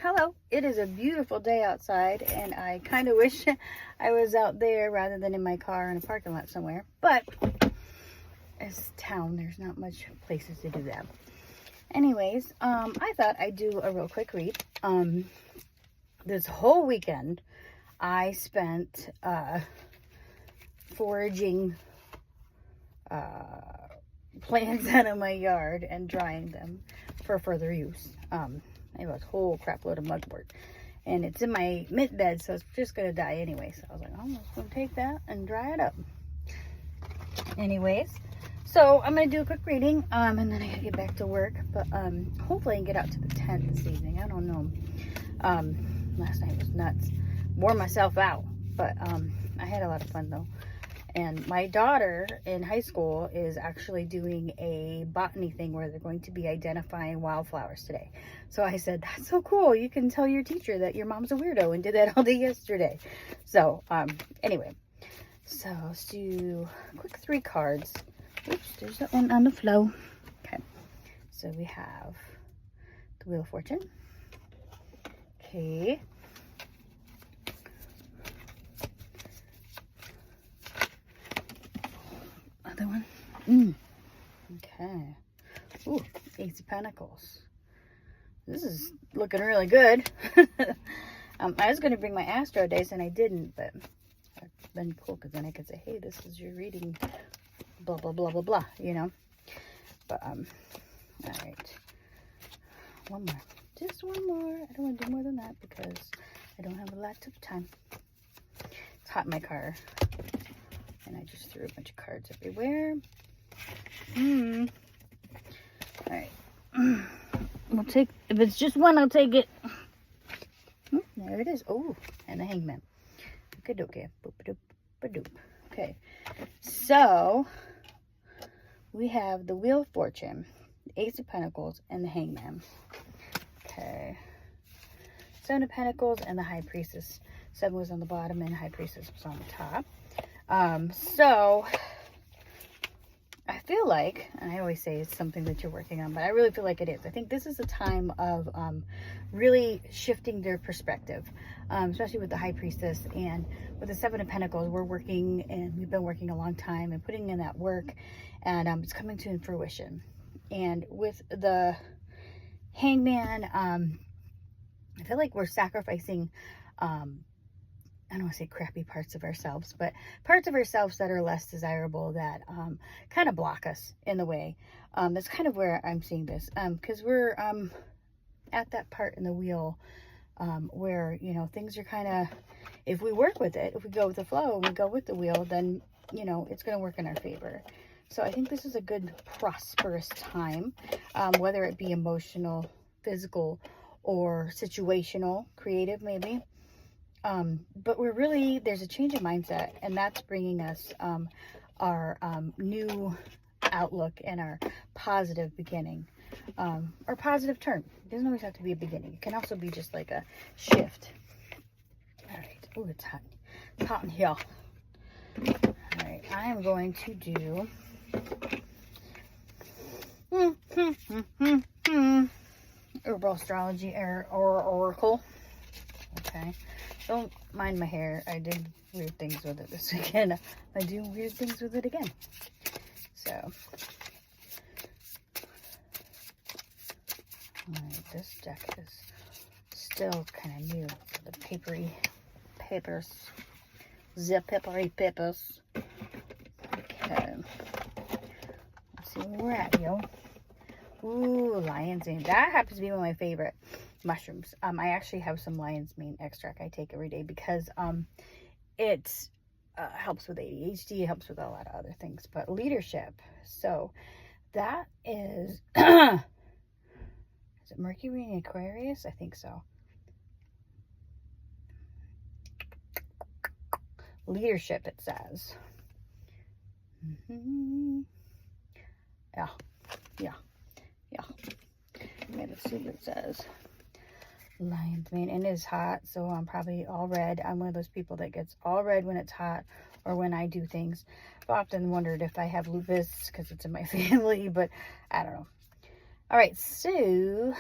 Hello. It is a beautiful day outside, and I kind of wish I was out there rather than in my car in a parking lot somewhere. But it's town, there's not much places to do that. Anyways, I thought I'd do a real quick read. This whole weekend, I spent foraging plants out of my yard and drying them for further use. I have a whole crap load of mugwort, and it's in my mint bed, so it's just gonna die anyway. So I was like, I'm just gonna take that and dry it up. Anyways, so I'm gonna do a quick reading, and then I gotta get back to work. But hopefully I can get out to the tent this evening. I don't know. Last night was nuts. Wore myself out, but I had a lot of fun though. And my daughter in high school is actually doing a botany thing where they're going to be identifying wildflowers today. So I said, that's so cool. You can tell your teacher that your mom's a weirdo and did that all day yesterday. So anyway, so let's do a quick 3 cards. Oops, there's that one on the flow. Okay, so we have the Wheel of Fortune. Okay. Other one. Okay. Ooh, Ace of Pentacles. This is looking really good. I was going to bring my Astro dice and I didn't, but it's been cool because then I could say, hey, this is your reading, blah, blah, blah, blah, blah, you know. But, all right. One more. Just one more. I don't want to do more than that because I don't have a lot of time. It's hot in my car. And I just threw a bunch of cards everywhere. Alright. We'll take, if it's just one, I'll take it. There it is. Oh, and the Hangman. Okay, okay. Boop-a-doop, ba-doop. Okay. So, we have the Wheel of Fortune, the Ace of Pentacles, and the Hangman. Okay. 7 of Pentacles and the High Priestess. 7 was on the bottom and High Priestess was on the top. So I feel like, and I always say it's something that you're working on, but I really feel like it is. I think this is a time of really shifting their perspective, especially with the High Priestess and with the 7 of Pentacles. We're working, and we've been working a long time and putting in that work, and it's coming to fruition. And with the Hangman, I feel like we're sacrificing I don't want to say crappy parts of ourselves, but parts of ourselves that are less desirable, that kind of block us in the way. That's kind of where I'm seeing this, because we're at that part in the wheel where, you know, things are kind of, if we work with it, if we go with the flow and we go with the wheel, then, you know, it's going to work in our favor. So I think this is a good, prosperous time, whether it be emotional, physical, or situational, creative maybe. But we're really, there's a change of mindset, and that's bringing us our new outlook and our positive beginning, or positive turn. It doesn't always have to be a beginning. It can also be just like a shift. All right. Oh, it's hot. It's hot in here. All right. I am going to do herbal astrology or oracle. Okay. Don't mind my hair. I did weird things with it this weekend. I do weird things with it again. So, alright, this deck is still kind of new. The papery papers. Zip papery papers. Okay. Let's see where we're at, yo. Ooh, lion's mane. That happens to be one of my favorite mushrooms. I actually have some lion's mane extract I take every day because it helps with ADHD, it helps with a lot of other things, but leadership. So that is is it Mercury in Aquarius? I think so. Leadership, it says. Yeah. Okay, let's see what it says. Lion's mane, and it is hot, so I'm probably all red. I'm one of those people that gets all red when it's hot or when I do things. I've often wondered if I have lupus because it's in my family, but I don't know. All right, so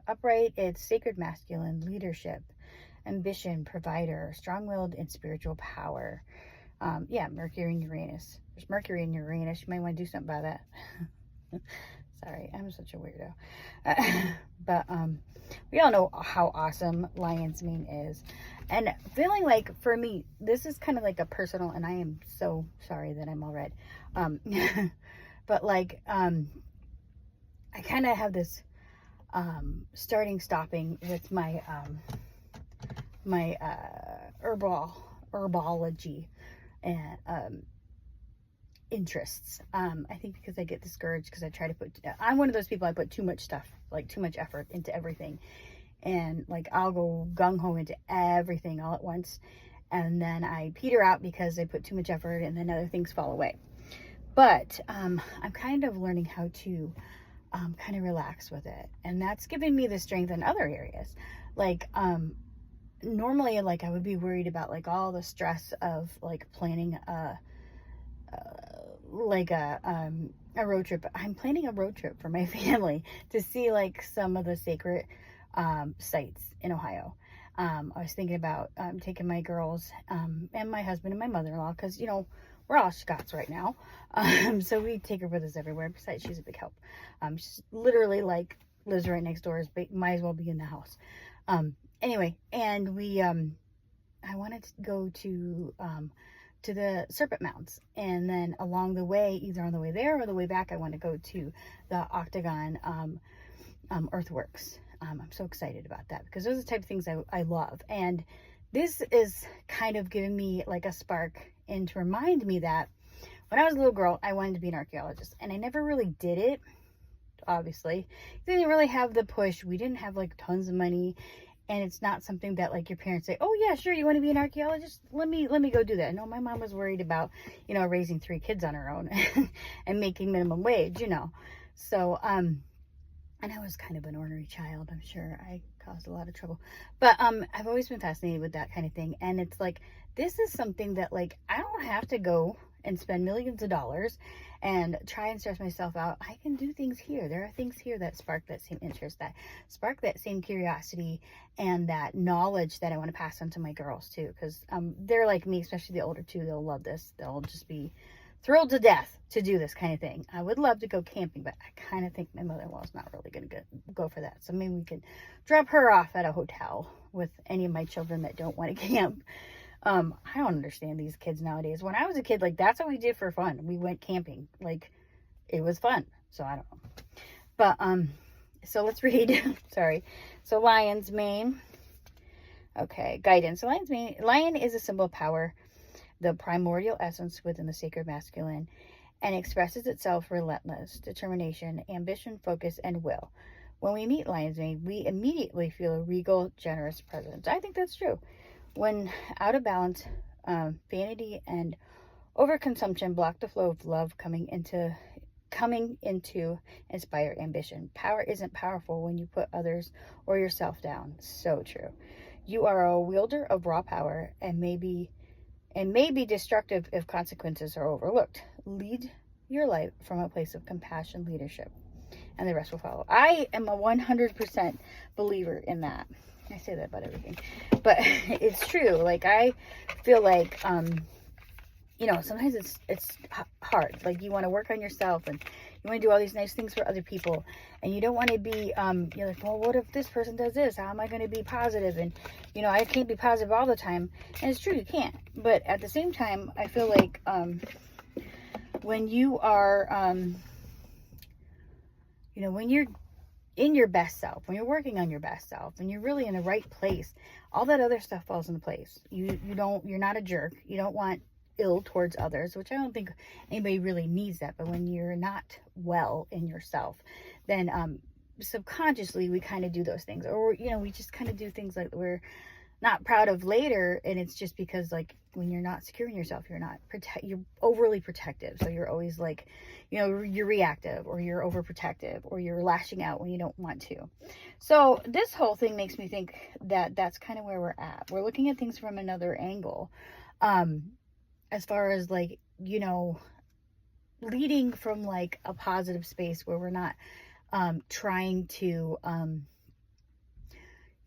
Upright, it's sacred masculine, leadership, ambition, provider, strong-willed, and spiritual power. Yeah, Mercury and Uranus. There's Mercury and Uranus. You might want to do something about that. Sorry, I'm such a weirdo. But we all know how awesome lion's mane is. And feeling like, for me, this is kind of like a personal, and I am so sorry that I'm all red. But like, I kind of have this stopping with my my herbology and interests. I think because I get discouraged because I try to I'm one of those people, I put too much stuff, like too much effort into everything, and like I'll go gung-ho into everything all at once, and then I peter out because I put too much effort, and then other things fall away. But I'm kind of learning how to kind of relax with it, and that's giving me the strength in other areas. Like normally, like I would be worried about like all the stress of like planning a road trip. I'm planning a road trip for my family to see like some of the sacred sites in Ohio. I was thinking about taking my girls and my husband and my mother-in-law, because you know we're all Scots right now, so we take her with us everywhere. Besides, she's a big help. She's literally like lives right next door, might as well be in the house. Anyway, and we I wanted to go to the Serpent Mounds, and then along the way, either on the way there or the way back, I want to go to the Octagon earthworks. I'm so excited about that because those are the type of things I love, and this is kind of giving me like a spark and to remind me that when I was a little girl, I wanted to be an archaeologist, and I never really did it. Obviously, didn't really have the push. We didn't have like tons of money, and it's not something that like your parents say, oh yeah, sure, you want to be an archaeologist, let me go do that. No, my mom was worried about, you know, raising 3 kids on her own and making minimum wage, you know. So and I was kind of an ornery child. I'm sure I caused a lot of trouble, but I've always been fascinated with that kind of thing. And it's like, this is something that like I don't have to go and spend millions of dollars and try and stress myself out. I can do things here. There are things here that spark that same interest, that spark that same curiosity, and that knowledge that I want to pass on to my girls too, because they're like me, especially the older two. They'll love this. They'll just be thrilled to death to do this kind of thing. I would love to go camping, but I kind of think my mother-in-law is not really going to go for that. So maybe we could drop her off at a hotel with any of my children that don't want to camp. I don't understand these kids nowadays. When I was a kid, like, that's what we did for fun. We went camping. Like, it was fun. So I don't know. But, so let's read. Sorry. So lion's mane. Okay. Guidance. So lion's mane. Lion is a symbol of power, the primordial essence within the sacred masculine, and expresses itself relentless determination, ambition, focus, and will. When we meet lion's mane, we immediately feel a regal, generous presence. I think that's true. When out of balance, vanity and overconsumption block the flow of love coming into inspire ambition. Power isn't powerful when you put others or yourself down. So true. You are a wielder of raw power and may be destructive if consequences are overlooked. Lead your life from a place of compassion, leadership, and the rest will follow. I am a 100% believer in that. I say that about everything, but it's true. Like, I feel like, you know, sometimes it's hard. Like, you want to work on yourself, and you want to do all these nice things for other people, and you don't want to be, you're like, well, what if this person does this? How am I going to be positive? And, you know, I can't be positive all the time. And it's true, you can't. But at the same time, I feel like, when you are, you know, when you're in your best self, when you're working on your best self, and you're really in the right place, all that other stuff falls into place. You're not a jerk. You don't want ill towards others, which I don't think anybody really needs that. But when you're not well in yourself, then subconsciously we kind of do those things, or, you know, we just kind of do things like we're not proud of later. And it's just because, like, when you're not secure in yourself, you're overly protective. So you're always like, you know, you're reactive, or you're overprotective, or you're lashing out when you don't want to. So this whole thing makes me think that that's kind of where we're at. We're looking at things from another angle, as far as, like, you know, leading from like a positive space where we're not trying to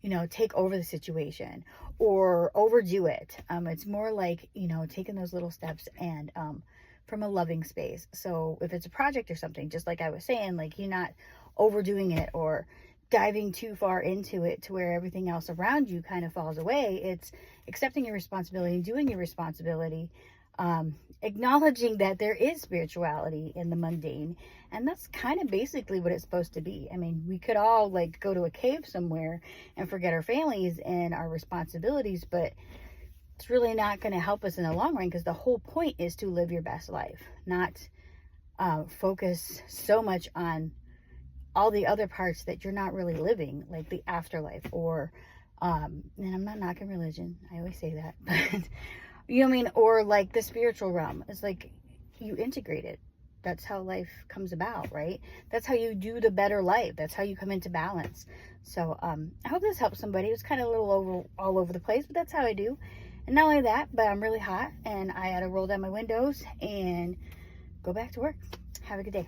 you know, take over the situation or overdo it. It's more like, you know, taking those little steps and from a loving space. So if it's a project or something, just like I was saying, like you're not overdoing it or diving too far into it to where everything else around you kind of falls away. It's accepting your responsibility and doing your responsibility, acknowledging that there is spirituality in the mundane, and that's kind of basically what it's supposed to be. I mean, we could all like go to a cave somewhere and forget our families and our responsibilities, but it's really not going to help us in the long run, because the whole point is to live your best life, not focus so much on all the other parts that you're not really living, like the afterlife, or and I'm not knocking religion, I always say that, but you know what I mean, or like the spiritual realm. It's like you integrate it. That's how life comes about, right? That's how you do the better life. That's how you come into balance. So I hope this helps somebody. It was kind of a little all over the place, but that's how I do. And not only that, but I'm really hot and I had to roll down my windows and go back to work. Have a good day.